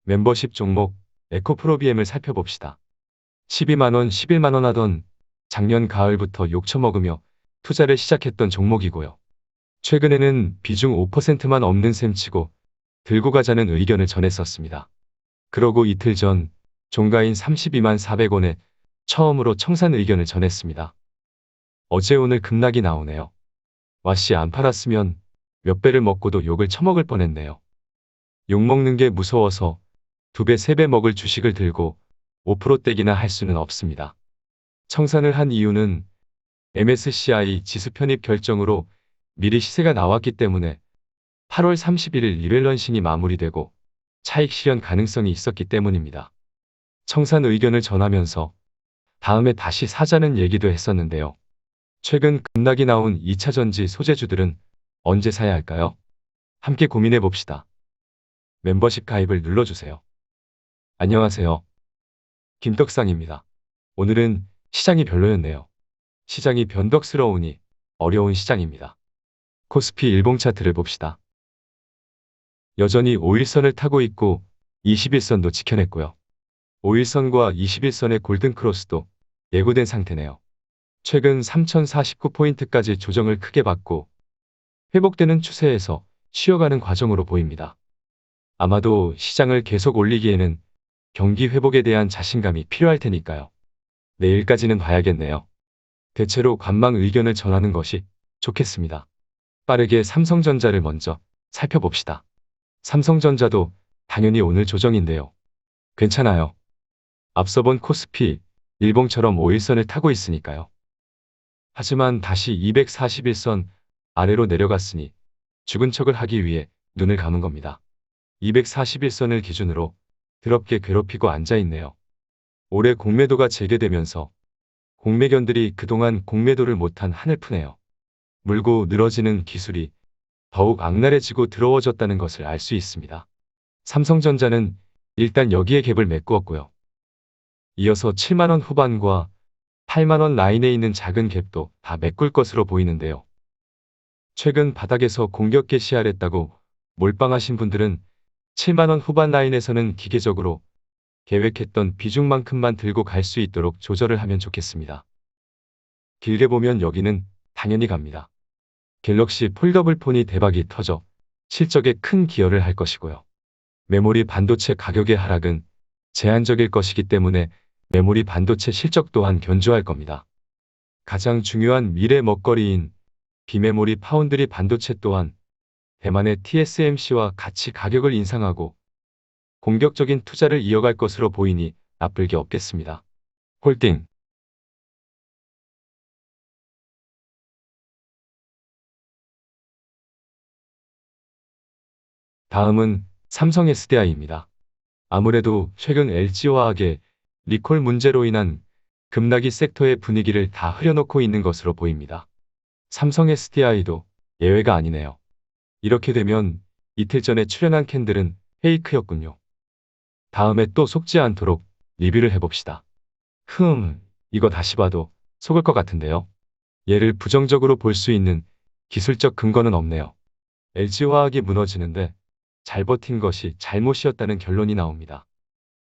멤버십 종목 에코프로비엠을 살펴봅시다. 12만원, 11만원 하던 작년 가을부터 욕처먹으며 투자를 시작했던 종목이고요. 최근에는 비중 5%만 없는 셈치고 들고 가자는 의견을 전했었습니다. 그러고 이틀 전 종가인 32만 400원에 처음으로 청산 의견을 전했습니다. 어제 오늘 급락이 나오네요. 와씨 안 팔았으면 몇 배를 먹고도 욕을 처먹을 뻔했네요. 욕 먹는 게 무서워서 2배, 3배 먹을 주식을 들고 5%떼기나 할 수는 없습니다. 청산을 한 이유는 MSCI 지수 편입 결정으로 미리 시세가 나왔기 때문에 8월 31일 리밸런싱이 마무리되고 차익 실현 가능성이 있었기 때문입니다. 청산 의견을 전하면서 다음에 다시 사자는 얘기도 했었는데요. 최근 급락이 나온 2차전지 소재주들은 언제 사야 할까요? 함께 고민해 봅시다. 멤버십 가입을 눌러주세요. 안녕하세요. 김떡상입니다. 오늘은 시장이 별로였네요. 시장이 변덕스러우니 어려운 시장입니다. 코스피 일봉 차트를 봅시다. 여전히 5일선을 타고 있고 21선도 지켜냈고요. 5일선과 21선의 골든크로스도 예고된 상태네요. 최근 3049포인트까지 조정을 크게 받고 회복되는 추세에서 쉬어가는 과정으로 보입니다. 아마도 시장을 계속 올리기에는 경기 회복에 대한 자신감이 필요할 테니까요. 내일까지는 봐야겠네요. 대체로 관망 의견을 전하는 것이 좋겠습니다. 빠르게 삼성전자를 먼저 살펴봅시다. 삼성전자도 당연히 오늘 조정인데요. 괜찮아요. 앞서 본 코스피, 일봉처럼 5일선을 타고 있으니까요. 하지만 다시 241선 아래로 내려갔으니 죽은 척을 하기 위해 눈을 감은 겁니다. 241선을 기준으로 더럽게 괴롭히고 앉아있네요. 올해 공매도가 재개되면서 공매견들이 그동안 공매도를 못한 한을 푸네요. 물고 늘어지는 기술이 더욱 악랄해지고 더러워졌다는 것을 알 수 있습니다. 삼성전자는 일단 여기에 갭을 메꾸었고요. 이어서 7만원 후반과 8만원 라인에 있는 작은 갭도 다 메꿀 것으로 보이는데요. 최근 바닥에서 공격 개시하랬다고 몰빵하신 분들은 7만원 후반 라인에서는 기계적으로 계획했던 비중만큼만 들고 갈 수 있도록 조절을 하면 좋겠습니다. 길게 보면 여기는 당연히 갑니다. 갤럭시 폴더블 폰이 대박이 터져 실적에 큰 기여를 할 것이고요. 메모리 반도체 가격의 하락은 제한적일 것이기 때문에 메모리 반도체 실적 또한 견조할 겁니다. 가장 중요한 미래 먹거리인 비메모리 파운드리 반도체 또한 대만의 TSMC와 같이 가격을 인상하고 공격적인 투자를 이어갈 것으로 보이니 나쁠 게 없겠습니다. 홀딩 다음은 삼성 SDI입니다. 아무래도 최근 LG화학의 리콜 문제로 인한 급락이 섹터의 분위기를 다 흐려놓고 있는 것으로 보입니다. 삼성 SDI도 예외가 아니네요. 이렇게 되면 이틀 전에 출연한 캔들은 페이크였군요. 다음에 또 속지 않도록 리뷰를 해봅시다. 이거 다시 봐도 속을 것 같은데요. 얘를 부정적으로 볼 수 있는 기술적 근거는 없네요. LG화학이 무너지는데 잘 버틴 것이 잘못이었다는 결론이 나옵니다.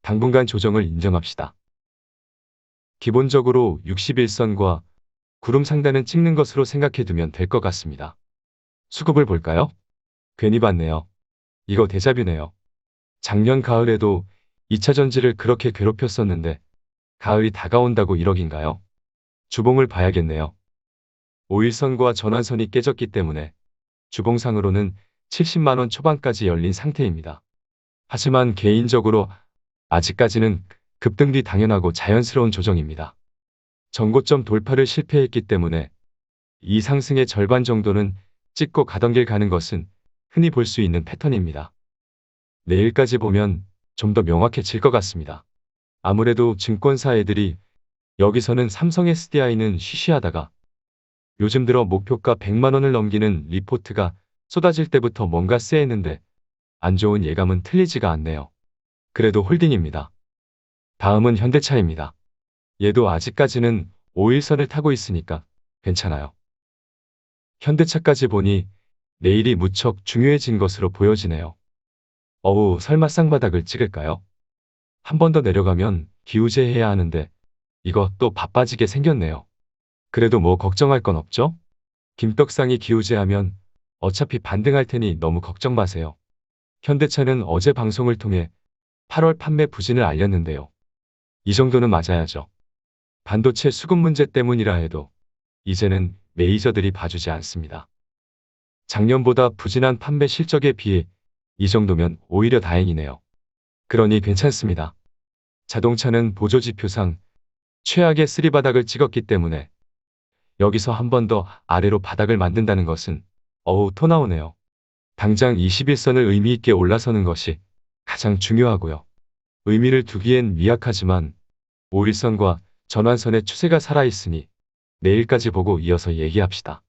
당분간 조정을 인정합시다. 기본적으로 61선과 구름 상단은 찍는 것으로 생각해두면 될 것 같습니다. 수급을 볼까요? 괜히 봤네요. 이거 데자뷰네요. 작년 가을에도 2차전지를 그렇게 괴롭혔었는데 가을이 다가온다고 1억인가요? 주봉을 봐야겠네요. 5일선과 전환선이 깨졌기 때문에 주봉상으로는 70만원 초반까지 열린 상태입니다. 하지만 개인적으로 아직까지는 급등 뒤 당연하고 자연스러운 조정입니다. 전고점 돌파를 실패했기 때문에 이 상승의 절반 정도는 찍고 가던 길 가는 것은 흔히 볼 수 있는 패턴입니다. 내일까지 보면 좀 더 명확해질 것 같습니다. 아무래도 증권사 애들이 여기서는 삼성 SDI는 쉬쉬하다가 요즘 들어 목표가 100만원을 넘기는 리포트가 쏟아질 때부터 뭔가 쎄했는데 안 좋은 예감은 틀리지가 않네요. 그래도 홀딩입니다. 다음은 현대차입니다. 얘도 아직까지는 5일선을 타고 있으니까 괜찮아요. 현대차까지 보니 내일이 무척 중요해진 것으로 보여지네요. 어우, 설마 쌍바닥을 찍을까요? 한 번 더 내려가면 기우제해야 하는데 이거 또 바빠지게 생겼네요. 그래도 뭐 걱정할 건 없죠? 김떡상이 기우제하면 어차피 반등할 테니 너무 걱정 마세요. 현대차는 어제 방송을 통해 8월 판매 부진을 알렸는데요. 이 정도는 맞아야죠. 반도체 수급 문제 때문이라 해도 이제는 메이저들이 봐주지 않습니다. 작년보다 부진한 판매 실적에 비해 이 정도면 오히려 다행이네요. 그러니 괜찮습니다. 자동차는 보조지표상 최악의 쓰리바닥을 찍었기 때문에 여기서 한 번 더 아래로 바닥을 만든다는 것은 어우 토 나오네요. 당장 21선을 의미 있게 올라서는 것이 가장 중요하고요. 의미를 두기엔 미약하지만 5일선과 전환선의 추세가 살아있으니 내일까지 보고 이어서 얘기합시다.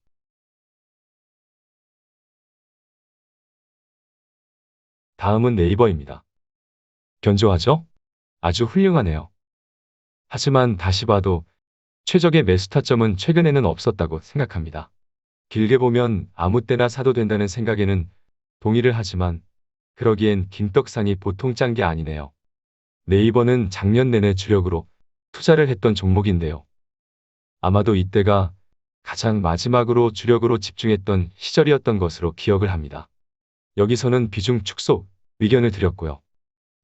다음은 네이버입니다. 견조하죠? 아주 훌륭하네요. 하지만 다시 봐도 최적의 매수 타점은 최근에는 없었다고 생각합니다. 길게 보면 아무 때나 사도 된다는 생각에는 동의를 하지만 그러기엔 김떡상이 보통 짠 게 아니네요. 네이버는 작년 내내 주력으로 투자를 했던 종목인데요. 아마도 이때가 가장 마지막으로 주력으로 집중했던 시절이었던 것으로 기억을 합니다. 여기서는 비중 축소 의견을 드렸고요.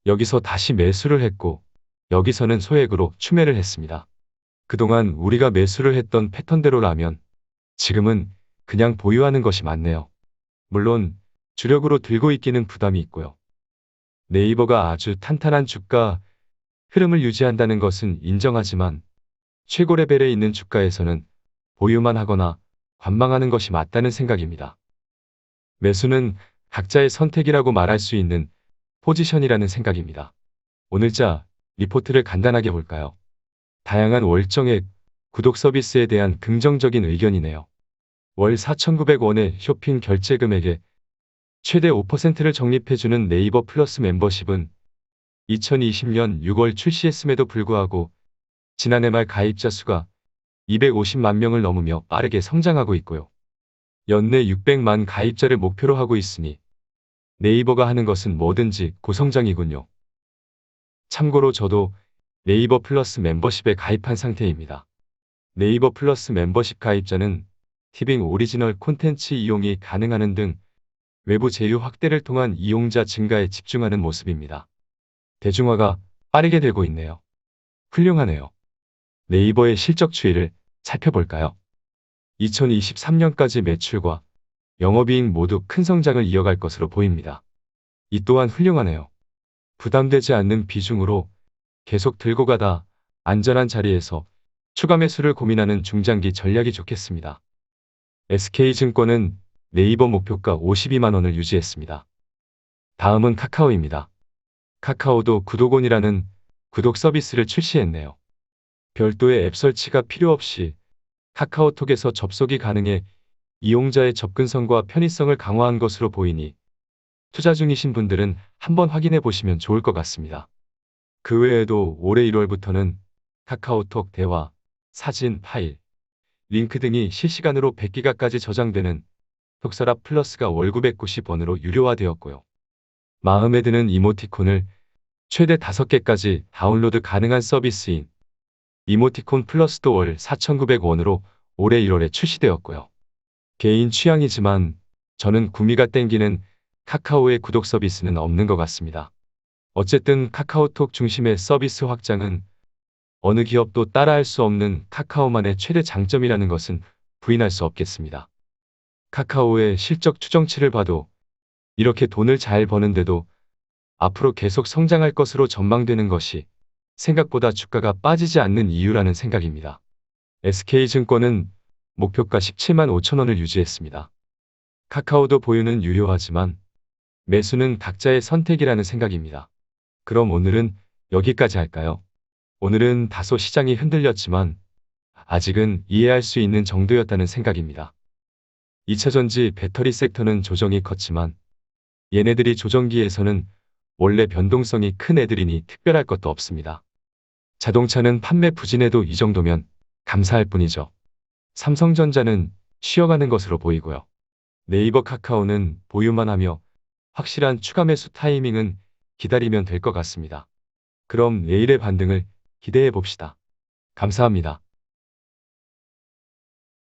여기서 다시 매수를 했고 여기서는 소액으로 추매를 했습니다. 그동안 우리가 매수를 했던 패턴대로라면 지금은 그냥 보유하는 것이 맞네요. 물론 주력으로 들고 있기는 부담이 있고요. 네이버가 아주 탄탄한 주가 흐름을 유지한다는 것은 인정하지만 최고 레벨에 있는 주가에서는 보유만 하거나 관망하는 것이 맞다는 생각입니다. 매수는 각자의 선택이라고 말할 수 있는 포지션이라는 생각입니다. 오늘자 리포트를 간단하게 볼까요? 다양한 월정액, 구독 서비스에 대한 긍정적인 의견이네요. 월 4,900원의 쇼핑 결제 금액에 최대 5%를 적립해주는 네이버 플러스 멤버십은 2020년 6월 출시했음에도 불구하고 지난해 말 가입자 수가 250만 명을 넘으며 빠르게 성장하고 있고요. 연내 600만 가입자를 목표로 하고 있으니 네이버가 하는 것은 뭐든지 고성장이군요. 참고로 저도 네이버 플러스 멤버십에 가입한 상태입니다. 네이버 플러스 멤버십 가입자는 티빙 오리지널 콘텐츠 이용이 가능하는 등 외부 제휴 확대를 통한 이용자 증가에 집중하는 모습입니다. 대중화가 빠르게 되고 있네요. 훌륭하네요. 네이버의 실적 추이를 살펴볼까요? 2023년까지 매출과 영업이익 모두 큰 성장을 이어갈 것으로 보입니다. 이 또한 훌륭하네요. 부담되지 않는 비중으로 계속 들고 가다 안전한 자리에서 추가 매수를 고민하는 중장기 전략이 좋겠습니다. SK증권은 네이버 목표가 52만 원을 유지했습니다. 다음은 카카오입니다. 카카오도 구독원이라는 구독 서비스를 출시했네요. 별도의 앱 설치가 필요 없이 카카오톡에서 접속이 가능해 이용자의 접근성과 편의성을 강화한 것으로 보이니 투자 중이신 분들은 한번 확인해 보시면 좋을 것 같습니다. 그 외에도 올해 1월부터는 카카오톡 대화, 사진, 파일, 링크 등이 실시간으로 100기가까지 저장되는 톡서랍 플러스가 월 990원으로 유료화되었고요. 마음에 드는 이모티콘을 최대 5개까지 다운로드 가능한 서비스인 이모티콘 플러스도 월 4,900원으로 올해 1월에 출시되었고요. 개인 취향이지만 저는 구미가 땡기는 카카오의 구독 서비스는 없는 것 같습니다. 어쨌든 카카오톡 중심의 서비스 확장은 어느 기업도 따라할 수 없는 카카오만의 최대 장점이라는 것은 부인할 수 없겠습니다. 카카오의 실적 추정치를 봐도 이렇게 돈을 잘 버는데도 앞으로 계속 성장할 것으로 전망되는 것이 생각보다 주가가 빠지지 않는 이유라는 생각입니다. SK증권은 목표가 17만 5천 원을 유지했습니다. 카카오도 보유는 유효하지만 매수는 각자의 선택이라는 생각입니다. 그럼 오늘은 여기까지 할까요? 오늘은 다소 시장이 흔들렸지만 아직은 이해할 수 있는 정도였다는 생각입니다. 2차전지 배터리 섹터는 조정이 컸지만 얘네들이 조정기에서는 원래 변동성이 큰 애들이니 특별할 것도 없습니다. 자동차는 판매 부진해도 이 정도면 감사할 뿐이죠. 삼성전자는 쉬어가는 것으로 보이고요. 네이버 카카오는 보유만 하며 확실한 추가 매수 타이밍은 기다리면 될 것 같습니다. 그럼 내일의 반등을 기대해 봅시다. 감사합니다.